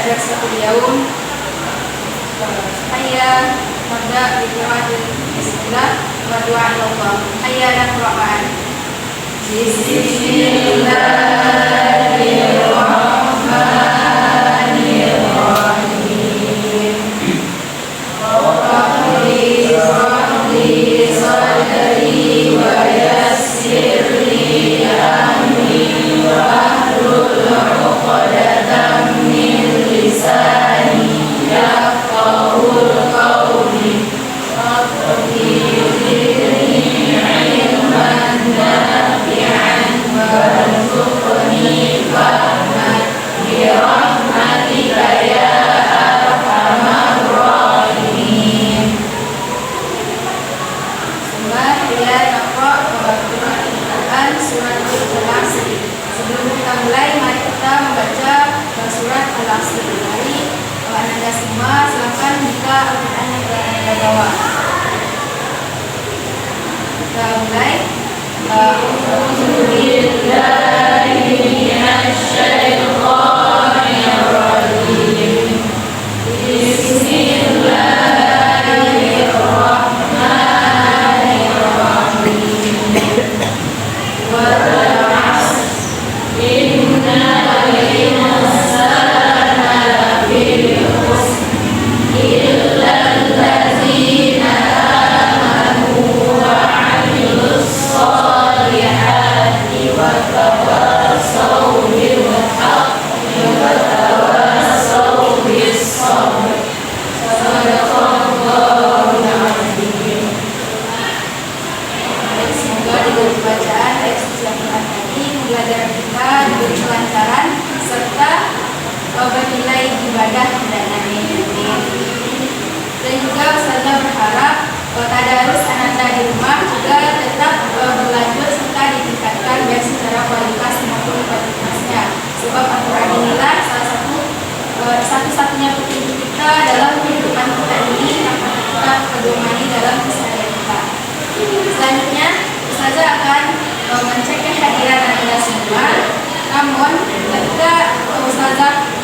darsatul yaum. Hayya nabda bi qiraatil bismillah wa du'a ila Allah. Hayya ala qira'at. Bismillahirrahmanirrahim. Rabbi shrahli sadri wa yassir li amri wahlul 'uqdatam min lisani yafqahul qawli. Rabbi zidni 'ilman nafi'an warzuqni fahman bi rahmatika ya arhamar rahimin. Surat Al-Asr. Sebelum kita mulai, mari kita membaca surat Al-Asr. Mari Anda semua silakan buka Al-Quran yang Anda bawa. Kita mulai. A'udzubillahi minasyaitonirrajim. Tadarus Ananda di rumah juga tetap berlanjut serta ditingkatkan baik secara kualitas maupun kuantitasnya. Sebab aturan inilah satu-satunya petunjuk kita dalam kehidupan kita ini akan kita pedomani dalam keseharian kita. Selanjutnya, Ustazah akan mengecek kehadiran Anda semua. Namun, ketika Ustazah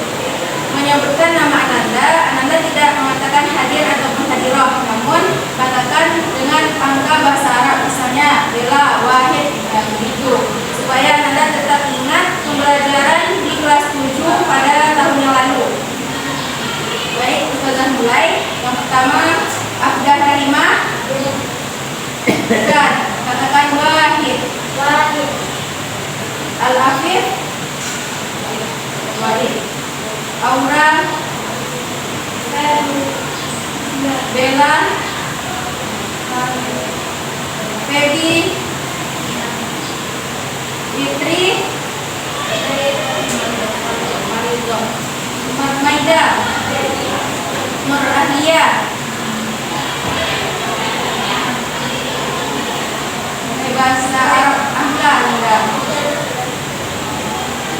menyebutkan nama Ananda tidak mengatakan hadir ataupun hadirah, namun katakan dengan angka bahasa Arab, misalnya Bella, Wahid, dan begitu, supaya Ananda tetap ingat pembelajaran di kelas 7 pada tahun yang lalu. Baik, Ustazah mulai. Yang pertama, Afdah Karimah. Dan katakan Wahid. Al-Afif. Wahid. Aura, Bella, Feby, Fitri, Maida, Nur Ahlia, bahasa Arab Angga,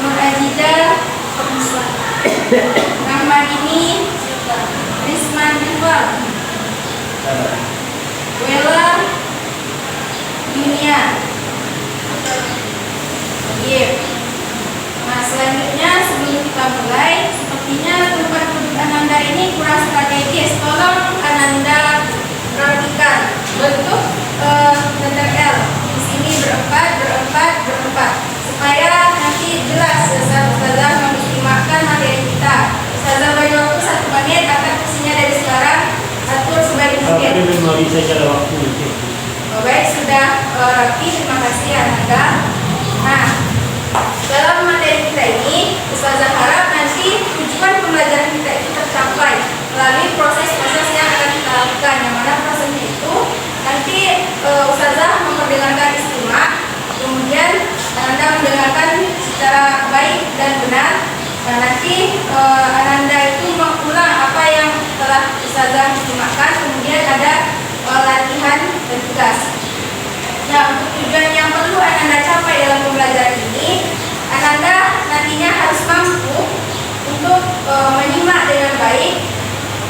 Nur Aziza, Rahmadini, Risman Rival, Wela, Dunia. Nah, selanjutnya sebelum kita mulai, sepertinya tempat duduk Ananda ini kurang strategis. Tolong Ananda perhatikan bentuk letter L. Di sini berempat, supaya nanti jelas Ustazah mengestimakan materi kita. Ustazah bagi waktu 1 menit, akan kursinya dari sekarang atur sebaik mungkin. Baik, sudah rapi. Terima kasih Ananda. Nah, dalam materi kita ini, Ustazah harap nanti tujuan pembelajaran kita itu tercapai melalui proses-proses yang akan kita lakukan. Yang mana prosesnya itu nanti Ustazah memperdengarkan istimak, kemudian Ananda mendengarkan secara baik dan benar. Nah, nanti Ananda itu mengulang apa yang telah Ustazah istimakkan, kemudian ada latihan dan tugas. Nah, untuk tujuan yang perlu Ananda capai dalam pembelajaran ini, Ananda nantinya harus mampu untuk menyimak dengan baik,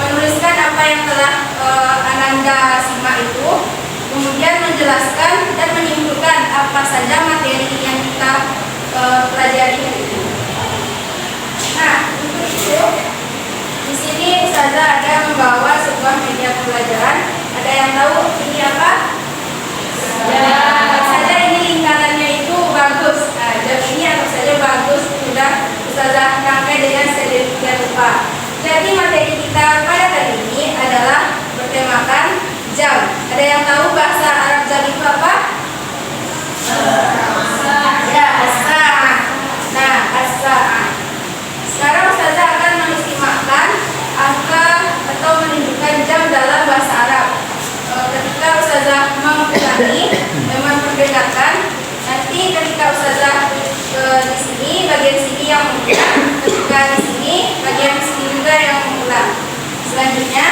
menuliskan apa yang telah Ananda simak itu, kemudian menjelaskan dan menyimpulkan apa saja materi yang kita pelajari hari ini. Nah, untuk itu sini Ustazah ada membawa sebuah media pembelajaran. Ada yang tahu ini apa? Ya, saja ini lingkarannya itu bagus. Nah, jam ini anggap saja bagus, sudah Ustazah rangkai dengan sedemikian rupa. Jadi materi kita pada kali ini adalah bertemakan jam. Ada yang tahu bahasa Arab jam itu apa? Ya, as-sa'ah. Nah, as-sa'ah. Sekarang Ustazah akan mengistimewakan angka atau menunjukkan jam dalam bahasa Arab. Ketika Ustazah mengulangi, memperbedakan. Nanti ketika Ustazah di sini, bagian sini yang mengulang, ketika di sini, bagian sini juga yang mengulang. Selanjutnya,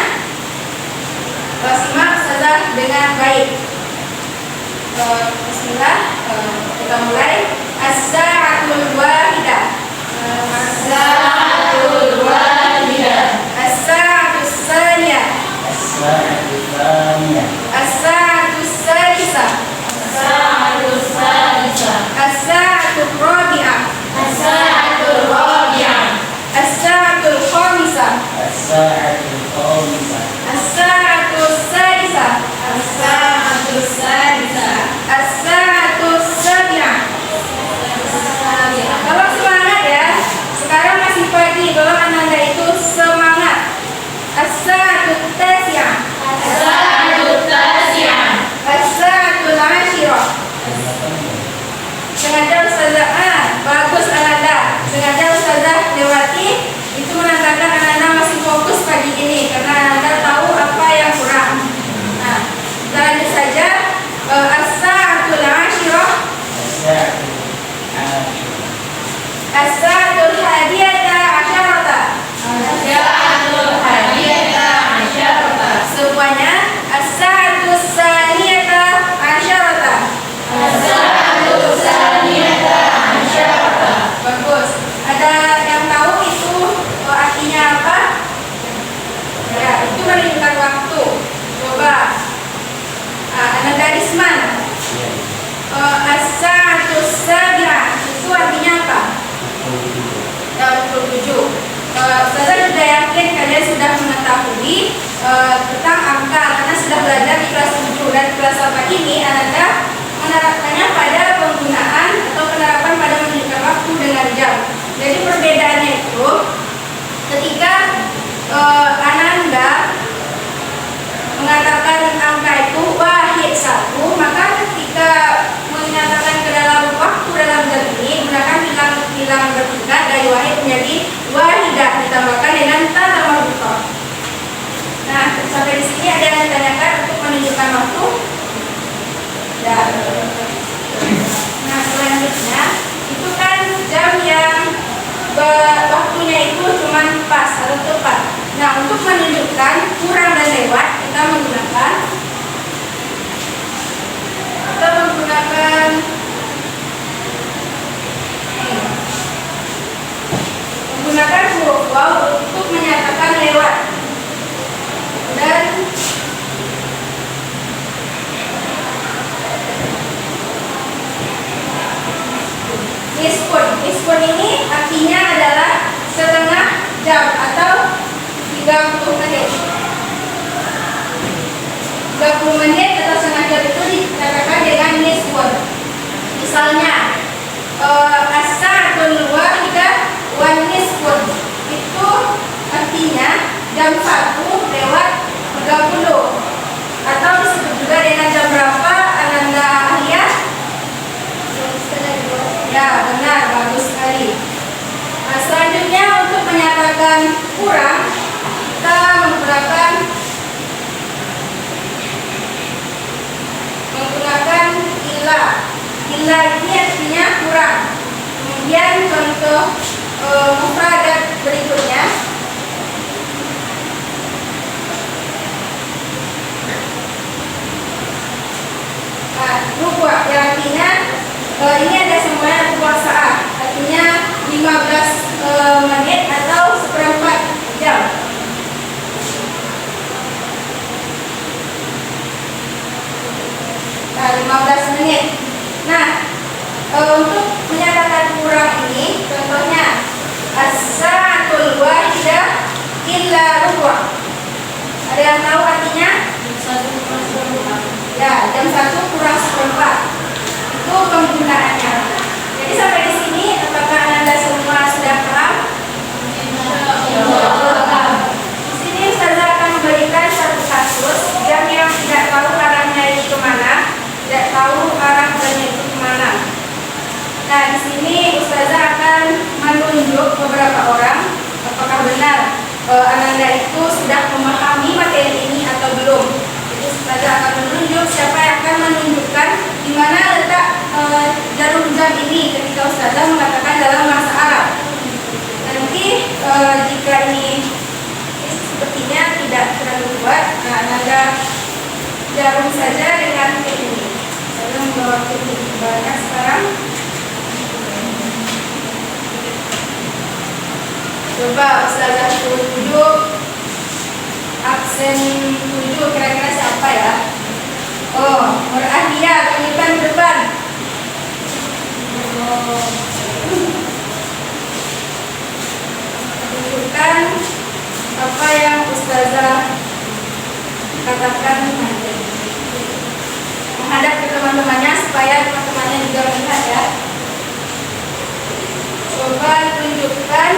simak Ustazah dengan baik. Bismillah, kita mulai. As-sa'atul wahidah. As-sa'atul wahidah. As-sa'atus tsaniyah. As-sa'atus tsaniyah. As-sa'atus salisah. As-sa'atus salisah. As-sa'atul rabi'ah. As-sa'atul rabi'ah. As-sa'atul khamisah. As-sa'atul khamisah. As-sa'atus sadisah. As-sa'atus sadisah. As-sa'atus sabi'ah. Tolong semangat ya. Sekarang masih pagi, tolong Anda itu semangat. As-sa'atut tasi'ah. As-sa'atut tasi'ah. As-sa'atul ashirah. Sengaja Ustazah, bagus Ananda. Sengaja Ustazah lewati, itu menandakan Ananda masih fokus pagi ini karena Ananda tahu apa yang kurang. Nah, lanjut saja. As-sa'atul ashirah. As-sa'atul hadiyata asyarata. As-sa'atul hadiyata asyarata. Semuanya. As-sa'atul saniyata asyarata. As-sa'atul saniyata asyarata. Bagus. Ada yang tahu itu artinya apa? Ya, itu menunjukkan waktu. Coba. Ananda Risman. As-sa'atus sabi'ah. Itu artinya apa? Pukul 7. Ustazah sudah yakin kalian sudah mengetahui tentang angka karena sudah belajar di kelas 7 dan kelas 8 ini Ananda menerapkannya pada penggunaan atau penerapan pada menunjukkan waktu dengan jam. Jadi perbedaannya itu ketika Ananda mengatakan angka itu wahid 1, maka ketika menyatakan ke dalam waktu dalam jam ini gunakan bilang bertingkat dari wahid menjadi wahidah ditambahkan dengan ta marbutah. Nah, sampai di sini ada yang ditanyakan untuk menunjukkan waktu. Ya. Nah, selanjutnya itu kan jam yang waktunya itu cuma pas atau tepat. Nah, untuk menunjukkan kurang dan lewat kita menggunakan huruf waw untuk menyatakan lewat dan nispun ini artinya adalah setengah jam atau 30 menit. 30 menit atau setengah jam itu dikatakan dengan nispun. Misalnya as-sa'atul wahidah wan nispun. Itu artinya jam 1 lewat 30 atau disebut juga dengan jam berapa Ananda Ahliah? Ya, benar, bagus sekali. Nah, selanjutnya untuk menyatakan kurang kita menggunakan ilah. Ilah ini artinya kurang. Kemudian contoh mufradat berikutnya. Nah, rubuh yang artinya ini ada semuanya rubuh saat, artinya 15 menit atau seperempat jam. Nah, 15 menit. Nah, untuk menyatakan kurang ini, contohnya as-sa'atul wahidah illa rubu'. Ada yang tahu artinya? Ya, jam 1 kurang seperempat. Itu penggunaannya. Jadi sampai di sini apakah Anda semua sudah paham? Di sini Ustazah akan memberikan satu kasus yang tidak tahu arahnya itu kemana, tidak tahu arah jalannya itu kemana. Nah, di sini Ustazah akan menunjuk beberapa orang. Apakah benar Ananda itu sudah memahami materi ini atau belum? Jadi Ustazah akan menunjuk siapa yang akan menunjukkan di mana letak jarum jam ini ketika Ustazah mengatakan dalam bahasa Arab. Nanti jika ini sepertinya tidak terlalu kuat, nah Ananda jarum saja dengan pin ini. Saya membawa pin ini banyak sekarang. Coba Ustazah tunjuk absen 7 kira-kira siapa ya? Oh, Nur Ahlia, tunjukkan ke depan. Tunjukkan apa yang Ustazah katakan nanti. Menghadap ke teman-temannya supaya teman-temannya juga melihat ya. Coba tunjukkan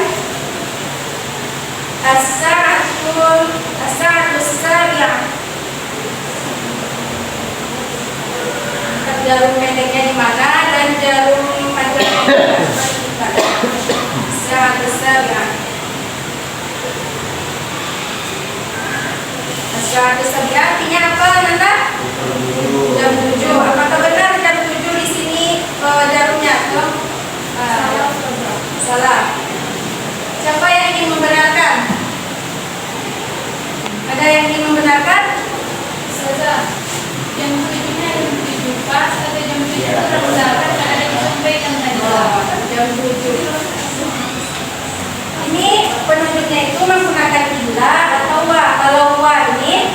as-sa'atus sabi'ah. Jarum pendeknya di mana dan jarum panjangnya di mana? As-sa'atus sabi'ah. As-sa'atus sabi'ah artinya apa, Nanda? Jam 7. Apakah benar jam 7 di sini jarumnya? Salah. Siapa yang ingin membenarkan? Ada yang ingin membenarkan? Ustazah, jam 7-nya jam 7 pas atau jam 7 itu terbenarkan karena ada disampaikan tadi. Jam 7. Ini penunjuknya itu menggunakan illa atau wa. Kalau wa ini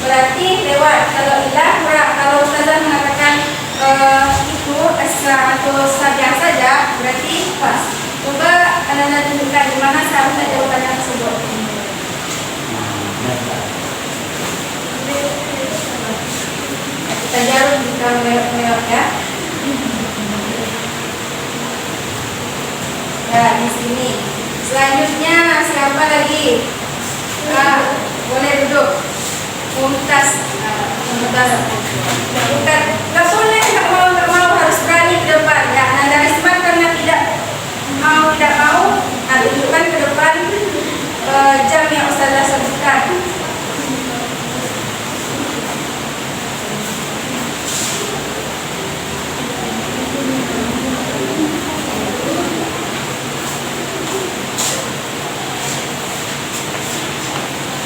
berarti lewat. Kalau illa kurang. Kalau Ustazah mengatakan itu as-sa'atus sabi'ah saja berarti pas. Coba Anda tunjukkan di mana seharusnya jawabannya tersebut. Kita jarum kita lewat ya. Ya, di sini. Selanjutnya siapa lagi? Boleh duduk. Mumtaz. Mumtaz. Bukan, nggak boleh, nggak mau harus berani ke depan. Ya, Anda Risman karena tidak mau, tunjukkan ke depan jam yang Ustazah sebutkan.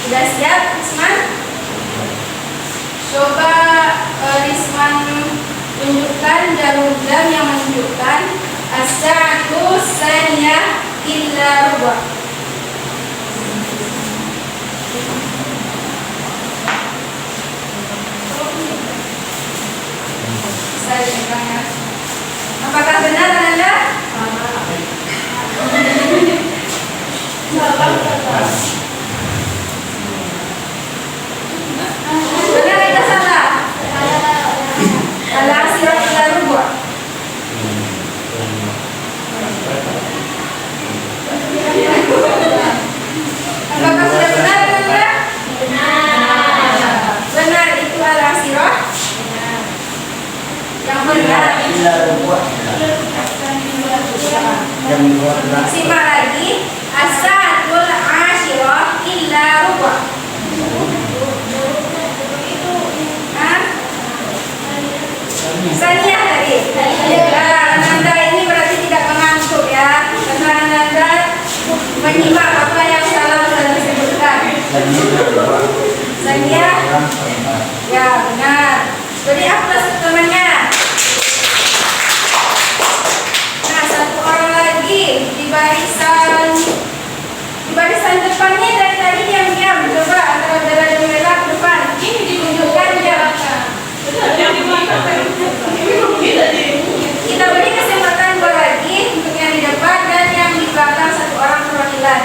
Sudah siap, Risman? Coba Risman tunjukkan jarum jam yang menunjukkan as-sa'atus tsaniyah illa rubu'. Saya tanya, apakah benar Anda? Benar atau salah? Al-asirah illa rubu'. Apakah sudah benar Anda? Benar itu al-asirah. Yang benar. Simak lagi. As-sa'atul 'ashirah illa rubu'. Saniyah tadi. Ananda ini berarti tidak mengantuk ya, karena Ananda menyimak apa yang salah sudah disebutkan. Saniyah. Ya benar. Jadi apa temannya? Nah, satu orang lagi di barisan depannya dari tadi diam-diam. Coba antara bela dan bela ke depan. Ini ditunjukkan dia. Kita beri kesempatan dua lagi untuk yang di depan dan yang di belakang, satu orang perwakilan.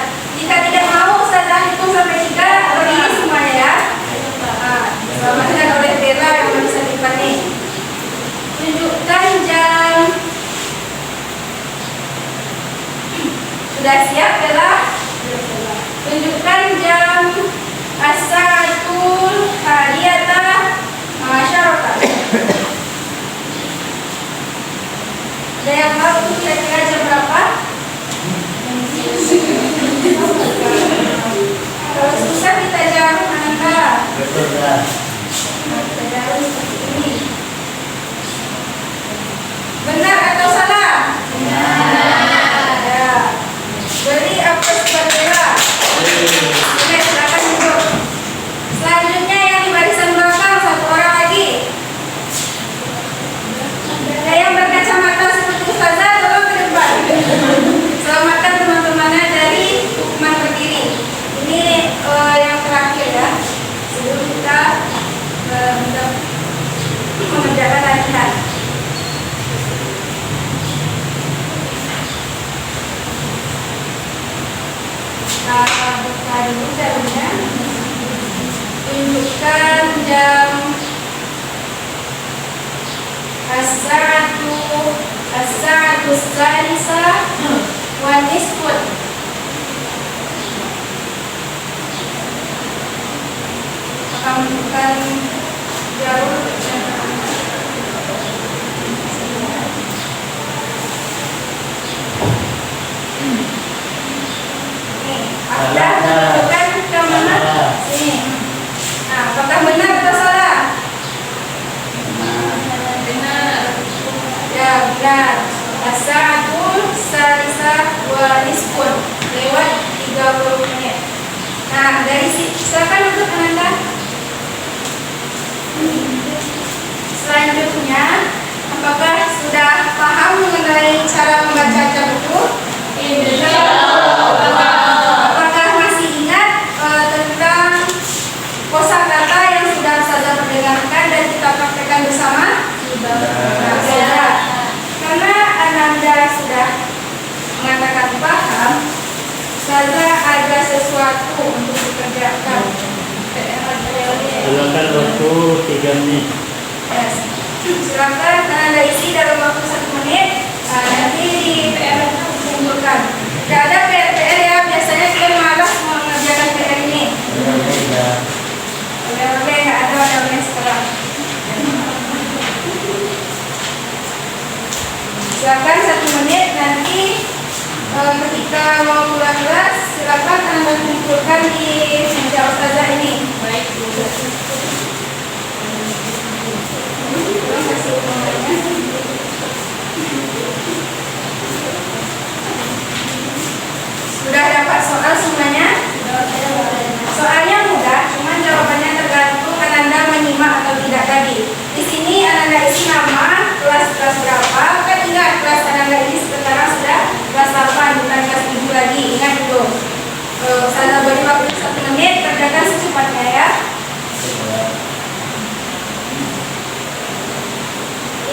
menunjukkan jam as-sa'atu as-salisah wa nisfun. Akan menunjukkan jauh Sudah menunjukkan ke mana? Sini. Nah, apakah benar atau salah? Benar. Ya, benar. As-sa'atu salisah wa nisfun. Lewat 30 menit. Nah, dari sini silakan untuk Ananda. Selanjutnya, apakah sudah paham mengenai cara membaca buku? Apakah masih ingat tentang kosakata yang sudah saya perdengarkan dan kita praktekkan bersama? Sudah. Karena Ananda sudah mengatakan paham, saya ada sesuatu untuk dikerjakan. Silakan waktu 3 menit. Yes. Silakan Ananda isi dalam waktu 1 menit. Nanti di PR kumpulkan. Tidak ada PR ya, biasanya kita malas mengerjakan PR ini. Oleh-oleh nggak ada oleh-oleh sekarang. Silakan 1 menit, nanti ketika mau pulang kelas silakan Anda kumpulkan di meja ustazah ini. Baik, Bu. Terima kasih semuanya. Sudah dapat soal semuanya? Soalnya mudah, cuman jawabannya tergantung Ananda menyimak atau tidak tadi. Di sini Ananda isi nama, kelas berapa? Kan ingat kelas Ananda ini sekarang sudah kelas 8, bukan kelas 7 lagi. Ingat dulu. Saya beri waktu 1 menit, kerjakan secepatnya ya.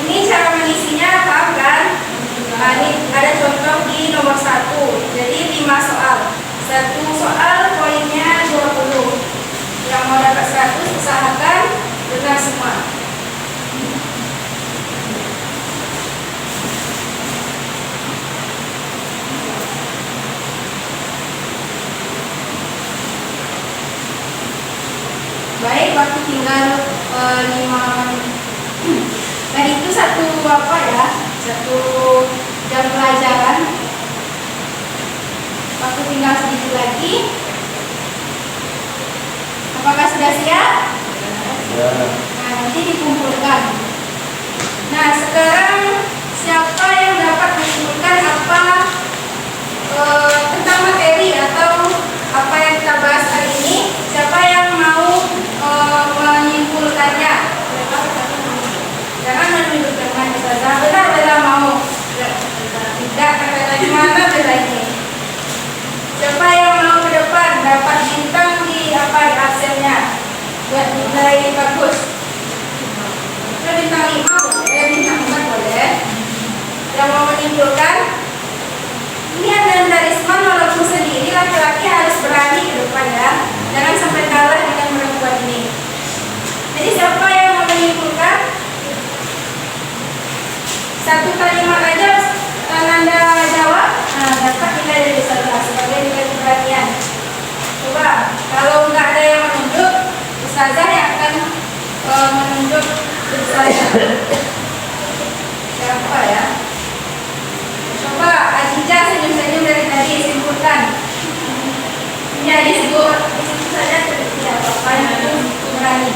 Ini cara mengisinya, paham kan? Nah, ini ada contoh di nomor 1. Jadi 5 soal. 1 soal poinnya 20. Yang mau dapat 100 usahakan benar semua. Baik, waktu tinggal 5 menit. Nah, itu satu apa ya? Satu jam pelajaran. Waktu tinggal sedikit lagi. Apakah sudah siap? Nah, nanti dikumpulkan. Nah, sekarang siapa yang dapat menyimpulkan apa tentang materi atau apa yang kita bahas hari ini? Siapa yang mau menyimpulkannya? Jangan menunjukkan saja. Benar bela mau. Tidak kata tadi mana bela ini. Siapa yang mau ke depan dapat bintang di apa di absennya buat nilai bagus. Kita bintang 5 boleh, bintang 4 boleh. Yang mau menyimpulkan, ini Ananda Risman walaupun sendiri laki-laki harus berani ke depan ya. Jangan sampai kalah dengan perempuan ini. Jadi siapa yang mau menyimpulkan? 1 kalimat aja Ananda jawab, nah dapat nilai dari 11 sebagai nilai keberanian. Coba, kalau nggak ada yang menunjuk, ustazah yang akan menunjuk ustazah. Siapa ya? Coba, Aziza senyum-senyum dari tadi, simpulkan. Ya, disebut saja tidak apa-apa yang itu berani.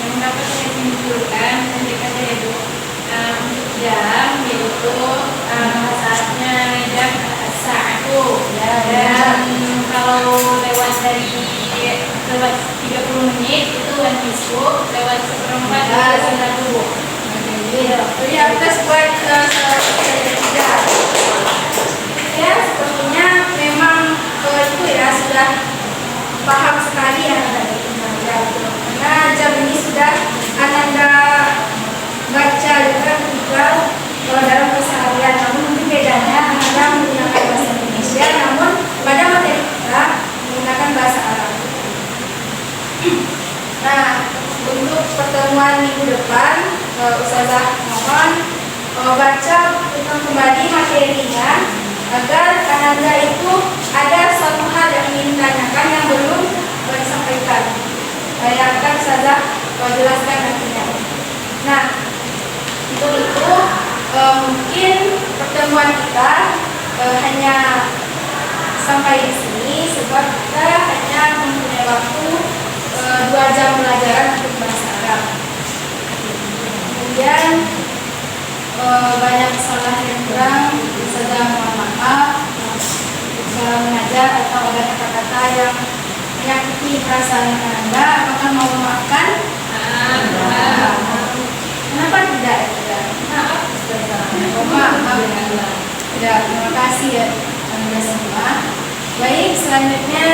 Yang dapat saya simpulkan ketika saya untuk jam yaitu saatnya jam sa'atu ya, dan kalau lewat 30 menit itu wantisku, lewat 1/4 itu satu. Jadi atas buat ya sepertinya memang itu ya sudah paham sekali ya karena jam ini sudah Ananda baca juga ketika dalam keseharian, namun mungkin bedanya Ananda menggunakan bahasa Indonesia, namun pada materi kita menggunakan bahasa Arab. Nah, minggu depan Ustazah mohon baca ulang kembali materinya agar Anda itu ada suatu hal yang ingin ditanyakan yang belum disampaikan. Yang akan Ustazah jelaskan nantinya. Nah, untuk itu mungkin pertemuan kita hanya sampai di sini sebab kita hanya mempunyai waktu 2 jam pelajaran untuk bahasa Arab. Kemudian banyak kesalahan yang kurang, Ustazah mohon maaf. Salah mengajar atau ada kata-kata yang menyakiti perasaan Anda, apakah mau memaafkan? Kenapa tidak? Maaf, Ustazah. Maaf. Ya, terima kasih ya Anda semua. Baik, selanjutnya